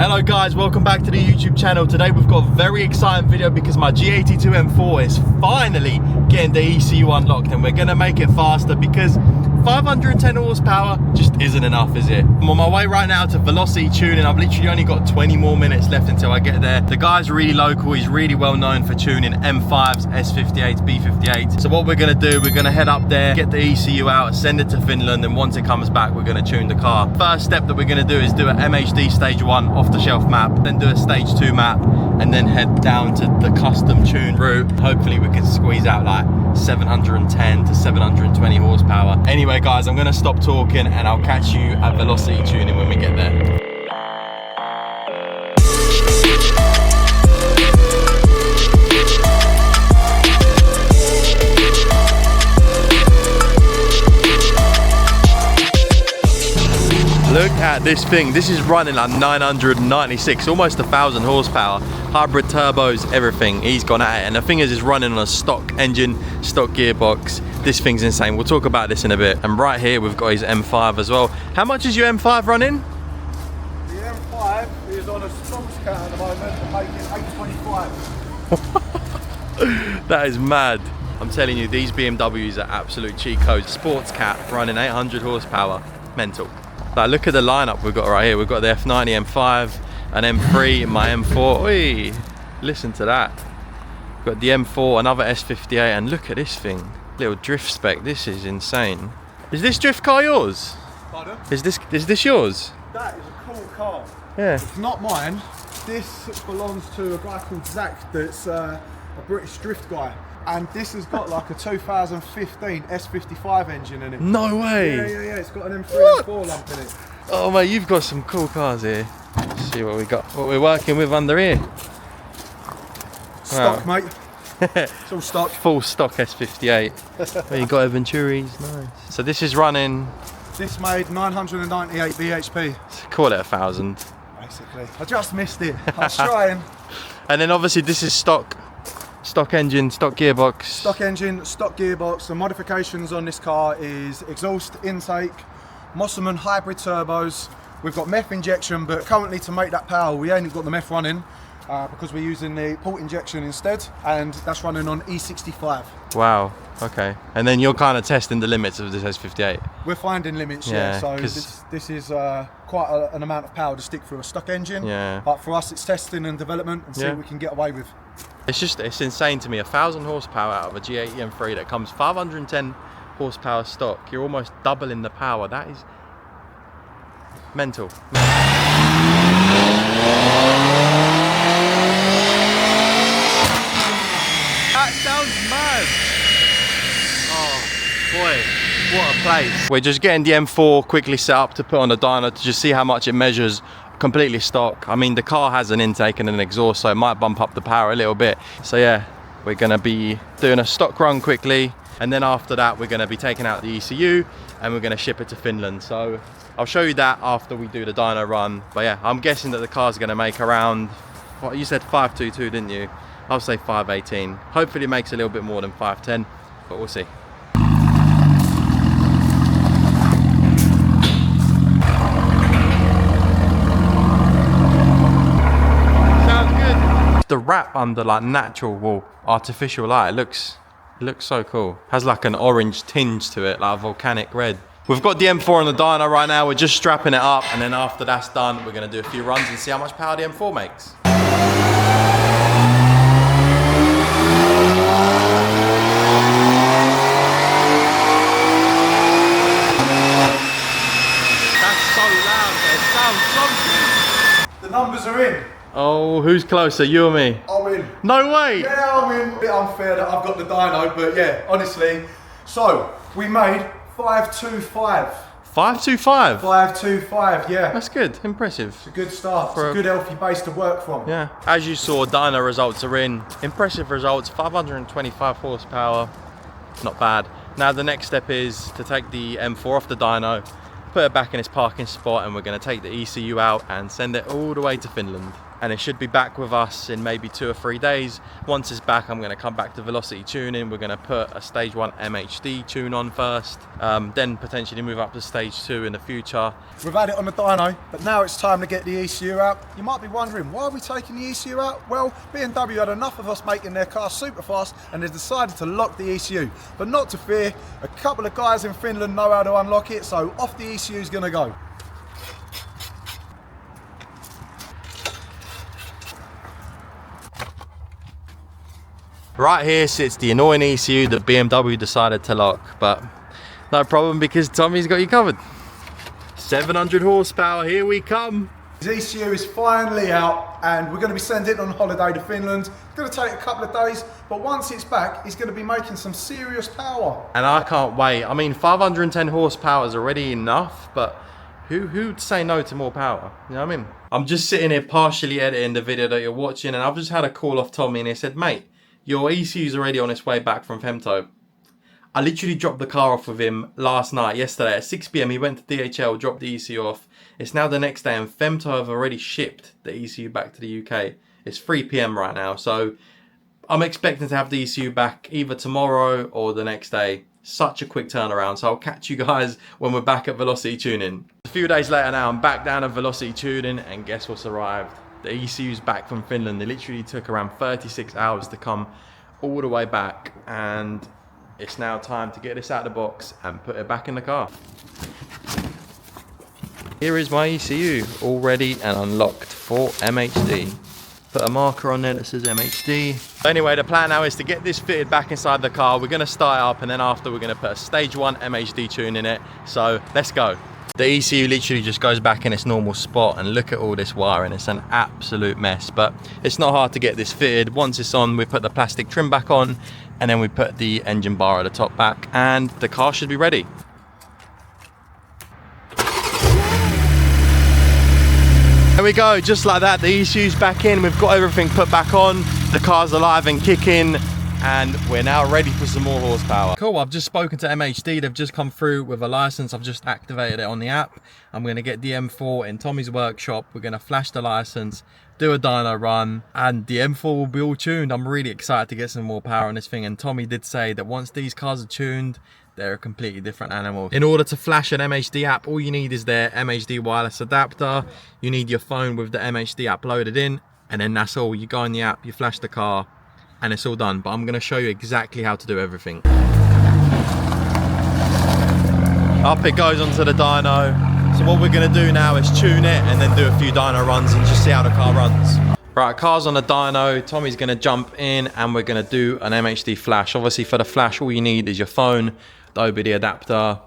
Hello guys, welcome back to the YouTube channel. Today we've got a very exciting video because my G82 M4 is finally getting the ECU unlocked, and we're going to make it faster because 510 horsepower just isn't enough, is it? I'm on my way right now to Velocity Tuning. I've literally only got 20 more minutes left until I get there. The guy's really local, he's really well known for tuning M5s, S58s, B58s. So what we're going to do, we're going to head up there, get the ECU out, send it to Finland, and once it comes back we're going to tune the car. First step that we're going to do is do an MHD Stage 1 off-the-shelf map, then do a Stage 2 map, and then head down to the custom tune route. Hopefully we can squeeze out like 710 to 720 horsepower. Anyway guys, I'm gonna stop talking and I'll catch you at Velocity Tuning when we get there. Look at this thing. This is running like 996, almost 1,000 horsepower. Hybrid turbos, everything. He's gone at it. And the thing is, it's running on a stock engine, stock gearbox. This thing's insane. We'll talk about this in a bit. And right here, we've got his M5 as well. How much is your M5 running? The M5 is on a Supercar at the moment and making 825. That is mad. I'm telling you, these BMWs are absolute cheat codes. Sports cat running 800 horsepower. Mental. Like, look at the lineup we've got right here. We've got the F90 M5, an M3, my M4. Oi, listen to that. We've got the M4, another S58, and look at this thing. Little drift spec. This is insane. Is this drift car yours? Pardon? Is this yours? That is a cool car. Yeah. It's not mine. This belongs to a guy called Zach that's a British drift guy. And this has got like a 2015 S55 engine in it. No way. Yeah. It's got an M3 and 4 lump in it. Oh mate, you've got some cool cars here. Let's see what we got. What we're working with under here. Stock, Wow. mate. It's all stock. Full stock S58. Well, you got enquiries, nice. So this is running. This made 998 bhp. Call it 1,000. Basically. I just missed it. I was trying. And then obviously this is stock engine, stock gearbox. Stock engine, stock gearbox. The modifications on this car is exhaust intake, Mosselman hybrid turbos. We've got MEF injection, but currently to make that power we ain't got the MEF running because we're using the port injection instead, and that's running on E65. Wow, okay. And then you're kind of testing the limits of this S58. We're finding limits, Yeah, so this is quite an amount of power to stick through a stock engine. Yeah. But for us it's testing and development and see what we can get away with. It's insane to me. 1,000 horsepower out of a G80 M3 that comes 510 horsepower stock. You're almost doubling the power. That is mental. That sounds mad. Oh boy, what a place. We're just getting the M4 quickly set up to put on the dyno to just see how much it measures. Completely stock. I mean, the car has an intake and an exhaust, so it might bump up the power a little bit. So yeah, we're gonna be doing a stock run quickly, and then after that we're gonna be taking out the ECU and we're gonna ship it to Finland. So I'll show you that after we do the dyno run. But yeah, I'm guessing that the car's gonna make around, what you said, 522, didn't you? I'll say 518. Hopefully it makes a little bit more than 510, but we'll see. The wrap under like natural or artificial light, it looks so cool. Has like an orange tinge to it, like a volcanic red. We've got the M4 on the dyno right now. We're just strapping it up, and then after that's done we're going to do a few runs and see how much power the M4 makes. That's so loud, it sounds so good. The numbers are in. Oh, who's closer, you or me? I'm in. No way! Yeah, I'm in. A bit unfair that I've got the dyno, but yeah, honestly. So, we made 525. 525? 525, yeah. That's good, impressive. It's a good start. It's a good healthy base to work from. Yeah. As you saw, dyno results are in. Impressive results, 525 horsepower. Not bad. Now the next step is to take the M4 off the dyno, put it back in its parking spot, and we're going to take the ECU out and send it all the way to Finland. and it should be back with us in maybe 2 or 3 days. Once it's back, I'm going to come back to velocity tuning. We're going to put a stage 1 MHD tune on first, then potentially move up to stage 2 in the future. We've had it on the dyno, but now it's time to get the ECU out. You might be wondering, why are we taking the ECU out? Well, BMW had enough of us making their cars super fast, and they decided to lock the ECU. But not to fear, a couple of guys in Finland know how to unlock it, so off the ECU is going to go. Right here sits the annoying ECU that BMW decided to lock, but no problem because Tommy's got you covered. 700 horsepower, here we come. The ECU is finally out, and we're going to be sending it on holiday to Finland. It's going to take a couple of days, but once it's back, it's going to be making some serious power. And I can't wait. I mean, 510 horsepower is already enough, but who'd say no to more power? You know what I mean? I'm just sitting here partially editing the video that you're watching, and I've just had a call off Tommy, and he said, mate, your ECU's already on its way back from FEMTO. I literally dropped the car off with him last night, yesterday at 6 PM. He went to DHL, dropped the ECU off. It's now the next day, and FEMTO have already shipped the ECU back to the UK. It's 3 PM right now, so I'm expecting to have the ECU back either tomorrow or the next day. Such a quick turnaround, so I'll catch you guys when we're back at Velocity Tuning. A few days later now, I'm back down at Velocity Tuning, and guess what's arrived? The ECU's back from Finland. They literally took around 36 hours to come all the way back, and it's now time to get this out of the box and put it back in the car. Here is my ECU, all ready and unlocked for MHD. Put a marker on there that says MHD. Anyway, the plan now is to get this fitted back inside the car. We're going to start it up, and then after we're going to put a stage 1 MHD tune in it. So let's go. The ECU literally just goes back in its normal spot, and look at all this wiring. It's an absolute mess, but it's not hard to get this fitted. Once it's on, we put the plastic trim back on, and then we put the engine bar at the top back, and the car should be ready. There we go, just like that, the ECU's back in. We've got everything put back on. The car's alive and kicking, and we're now ready for some more horsepower. Cool, I've just spoken to MHD. They've just come through with a license. I've just activated it on the app. I'm going to get the M4 in Tommy's workshop. We're going to flash the license, do a dyno run, and the M4 will be all tuned. I'm really excited to get some more power on this thing, and Tommy did say that once these cars are tuned, they're a completely different animal. In order to flash an MHD app, all you need is their MHD wireless adapter. You need your phone with the MHD app loaded in, and then that's all. You go in the app, you flash the car, and it's all done. But I'm gonna show you exactly how to do everything. Up it goes onto the dyno. So what we're gonna do now is tune it and then do a few dyno runs and just see how the car runs. Right, car's on the dyno. Tommy's gonna jump in and we're gonna do an MHD flash. Obviously for the flash, all you need is your phone, the OBD adapter,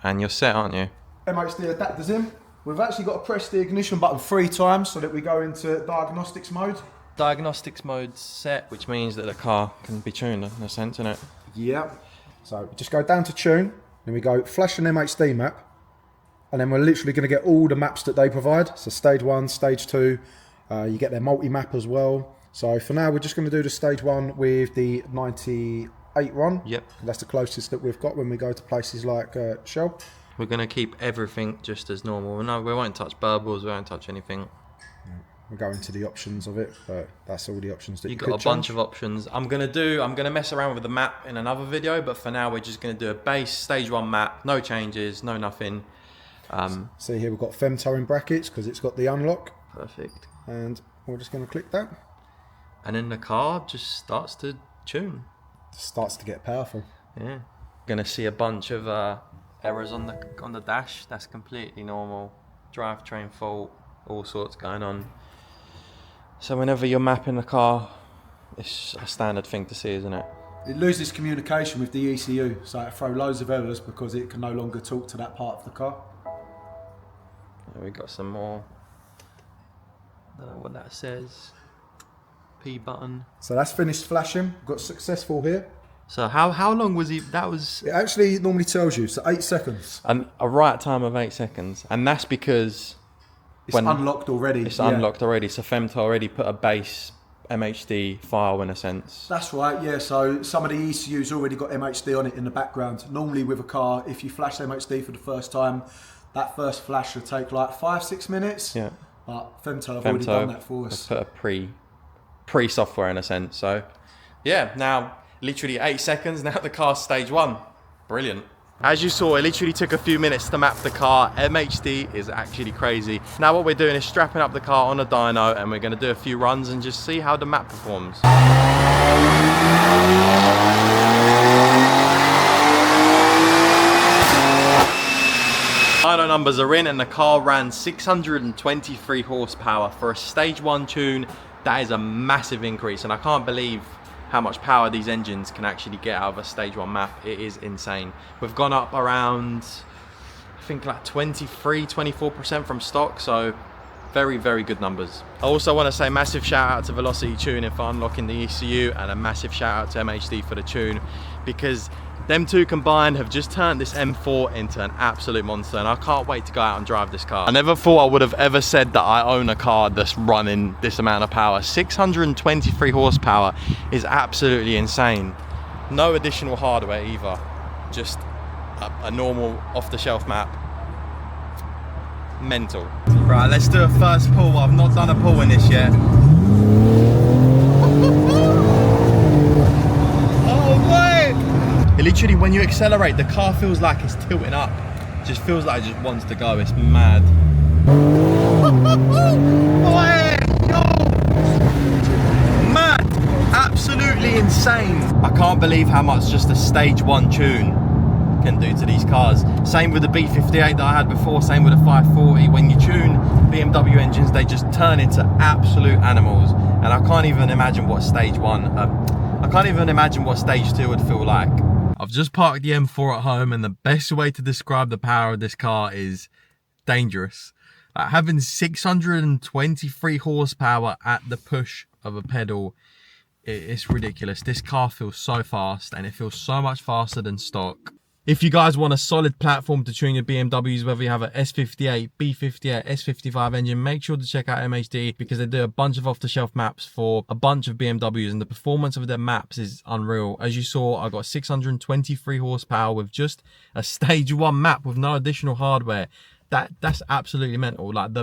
and you're set, aren't you? MHD adapter's in. We've actually got to press the ignition button 3 times so that we go into diagnostics mode. Diagnostics mode set, which means that the car can be tuned in a sense, isn't it? Yeah. So we just go down to tune, then we go flash an MHD map, and then we're literally going to get all the maps that they provide. So stage 1, stage 2, you get their multi-map as well. So for now, we're just going to do the stage 1 with the 98 run. Yep. That's the closest that we've got when we go to places like Shell. We're going to keep everything just as normal. No, we won't touch burbles, we won't touch anything. We'll go into the options of it, but that's all the options that you got a bunch of options. I'm gonna mess around with the map in another video, but for now we're just gonna do a base stage 1 map, no changes, no nothing. See here we've got FEMTO in brackets because it's got the unlock. Perfect. And we're just gonna click that. And then the car just starts to tune. It starts to get powerful. Yeah. Gonna see a bunch of errors on the dash. That's completely normal. Drivetrain fault, all sorts going on. So whenever you're mapping the car, it's a standard thing to see, isn't it? It loses communication with the ECU, so it throws loads of errors because it can no longer talk to that part of the car. We got some more. Don't know what that says. P button. So that's finished flashing. We've got successful here. So how long was he? That was. It actually normally tells you, so 8 seconds. And a right time of 8 seconds, and that's because. It's unlocked already. It's unlocked already, so FEMTO already put a base MHD file in a sense. That's right, yeah, so some of the ECU's already got MHD on it in the background. Normally with a car, if you flash MHD for the first time, that first flash should take like 5-6 minutes. Yeah. but FEMTO have already done that for us. Put a pre-software in a sense. So yeah, now literally 8 seconds, now the car's stage 1. Brilliant. As you saw, it literally took a few minutes to map the car. MHD is actually crazy. Now what we're doing is strapping up the car on a dyno, and we're going to do a few runs and just see how the map performs. Dyno numbers are in, and the car ran 623 horsepower for a stage 1 tune. That is a massive increase, and I can't believe how much power these engines can actually get out of a stage 1 map. It is insane. We've gone up around, I think, like 23-24% from stock, so very, very good numbers. I also want to say massive shout out to Velocity Tuning for unlocking the ECU, and a massive shout out to MHD for the tune, because them two combined have just turned this M4 into an absolute monster, and I can't wait to go out and drive this car. I never thought I would have ever said that I own a car that's running this amount of power. 623 horsepower is absolutely insane. No additional hardware either, just a normal off-the-shelf map. Mental. Right, let's do a first pull. I've not done a pull in this yet. Literally, when you accelerate, the car feels like it's tilting up. It just feels like it just wants to go. It's mad. Mad. Absolutely insane. I can't believe how much just a stage 1 tune can do to these cars. Same with the B58 that I had before, same with the 540. When you tune BMW engines, they just turn into absolute animals. And I can't even imagine what stage 1, I can't even imagine what stage 2 would feel like. I've just parked the M4 at home, and the best way to describe the power of this car is dangerous. Like, having 623 horsepower at the push of a pedal, it's ridiculous. This car feels so fast, and it feels so much faster than stock. If you guys want a solid platform to tune your BMWs, whether you have a S58, B58, S55 engine, make sure to check out MHD, because they do a bunch of off-the-shelf maps for a bunch of BMWs, and the performance of their maps is unreal. As you saw, I got 623 horsepower with just a stage 1 map with no additional hardware. That's absolutely mental. Like,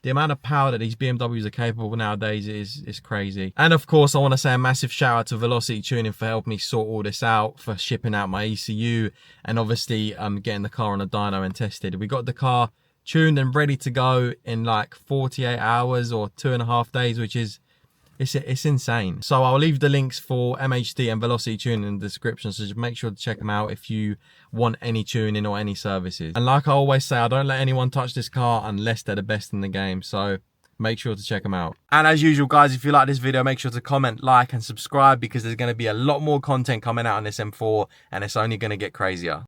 the amount of power that these BMWs are capable nowadays is crazy. And of course, I want to say a massive shout out to Velocity Tuning for helping me sort all this out, for shipping out my ECU, and obviously getting the car on a dyno and tested. We got the car tuned and ready to go in like 48 hours or 2.5 days, which is it's insane. So I'll leave the links for MHD and Velocity Tuning in the description, so just make sure to check them out if you want any tuning or any services. And like I always say, I don't let anyone touch this car unless they're the best in the game, so make sure to check them out. And as usual, guys, if you like this video, make sure to comment, like, and subscribe, because there's going to be a lot more content coming out on this M4, and it's only going to get crazier.